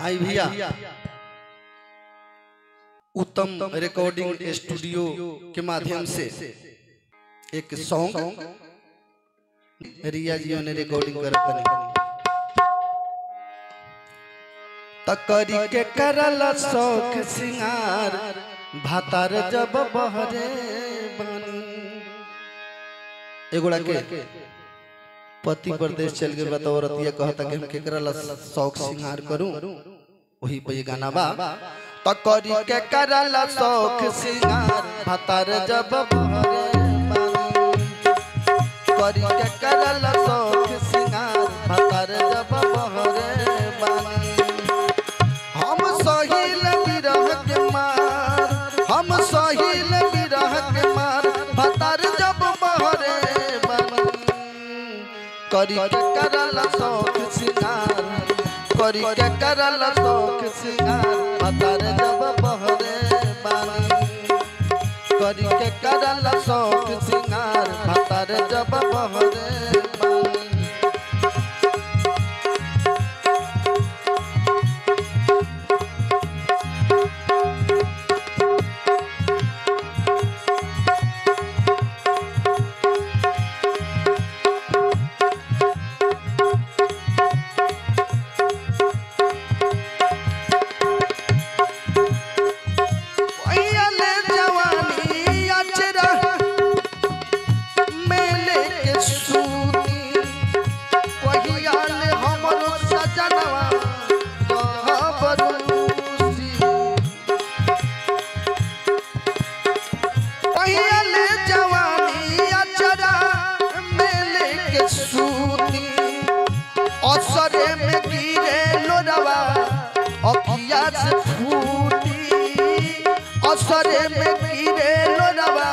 आई भैया उत्तम recording studio के माध्यम से एक सॉन्ग रिया जी ने रिकॉर्डिंग कर तकरी के करल शौक सिंगार भातार जब बहरे बन एगोड़ा के पति प्रदेश चल गए बताओ रतिया कहता कि हम केकरा शौक सिंगार करूं वही पे गाना बा तकरी के करल शौक सिंगार भातार जब बहरे बन करी के करल शौक सिंगार भातार जब बहरे बन हम सहिल बिरह के मार हम सहिल बिरह के मार भातार जब बहरे बन करी के करल शौक सिंगार करी के करल शौक सिंगार भातार जब बहरे बन करी के करल शौक सिंगार भातार जब बहरे बन असरे में गिरे लोरवा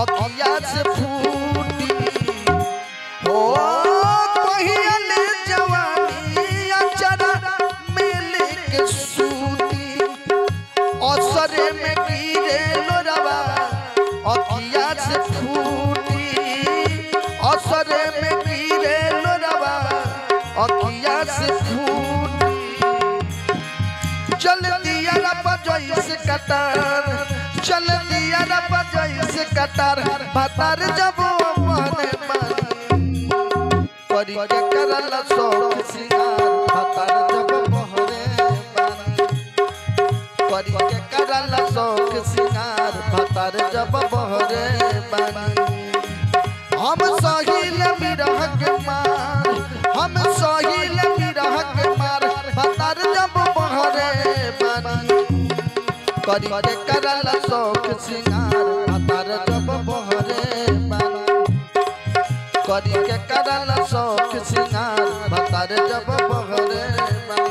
अखिया से फूटी हो कहियाले जवानी अचरा में लेके सूती असरे में गिरे लोरवा अखिया से फूटी असरे में गिरे लोरवा अखिया से फूटी चल दिया से कतार चल दिया से कतार भातार जब बहरे बन करी के करल शौक सिंगार भातार जब बहरे बन करी के करल शौक सिंगार भातार जब बहरे बन हम सहिल बिरह के मार हम सहिल बिरह के मार भातार जब बहरे बन करी के करल शौक सिंगार भातार जब बहरे बन करी के करल शौक सिंगार भातार जब बहरे बन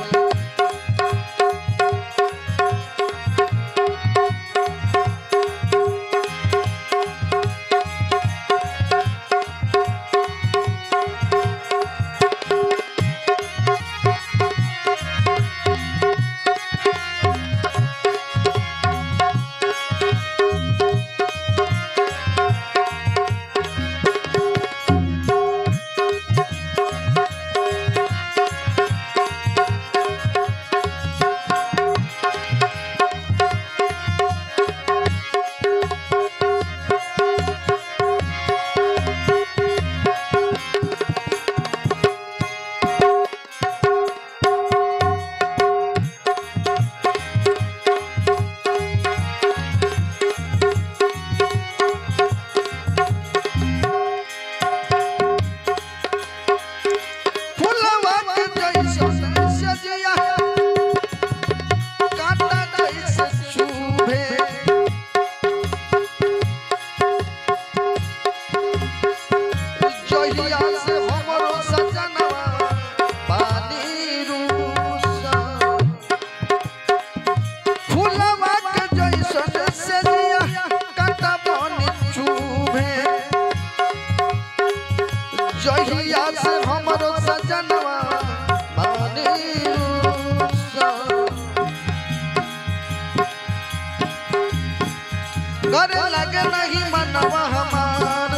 घर लगे नहीं मनवा हमार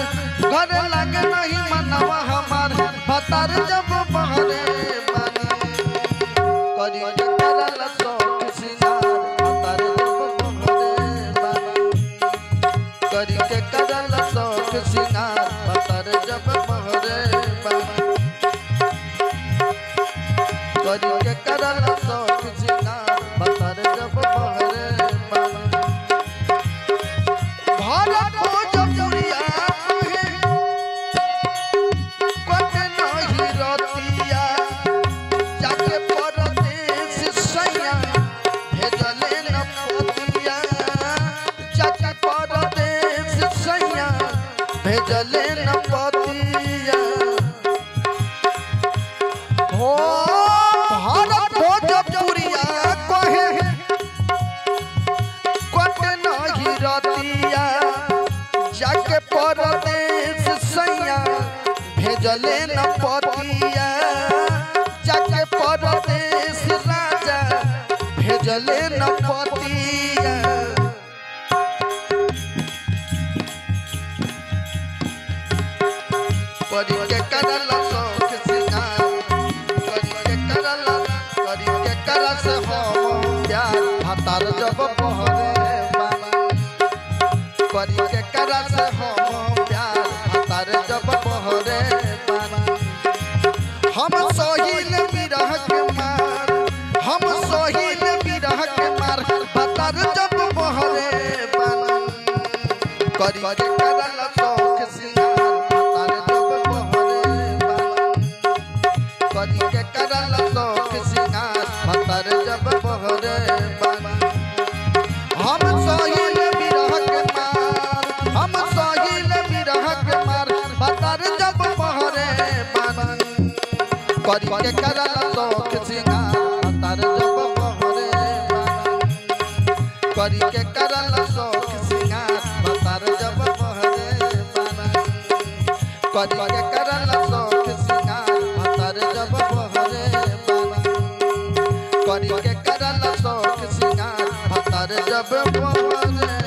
घर लगे नहीं मनवा हमार भातार जब बहरे बन करी के करल शौक सिंगार भतार जब बहरे बाबा करी के करल शौक सिंगार भतार जब बहरे बाबा करी के करल शौक सिंगार भतार जब बहरे बाबा भारत भोजपुरिया कट नहीं रतिया जाके परदेश सैया भेजले न पतिया जाके परदेश सैया भेजले न पतिया हो भारत भोजपुरिया कहे कट नहीं रतिया जाके परदेश सैया भेजले न पतिया जाके परदेश राजा भेजले न पतिया करी के करल शौक सिंगार करी के करस हम प्यार भतार जब बहरे बाबा करी के करस हम प्यार भतार जब बहरे बाबा हम सोहिल बिरह के मार हम सोहिल बिरह के मार भतार जब बहरे बाबा करी के करल शौक सिंगार भतार जब बहरे बाबा करी के करल शौक सिंगार भतार जब बहरे बाबा हम सोहिल बिरह के मार हम सोहिल बिरह के मार भतार जब बहरे बाबा करी के करल शौक सिंगार भतार जब बहरे बाबा करी के करल शौक सिंगार भतार जब बहरे बाबा करी के करल शौक सिंगार भतार जब बहरे बाबा करी के करल शौक सिंगार भतार जब बहरे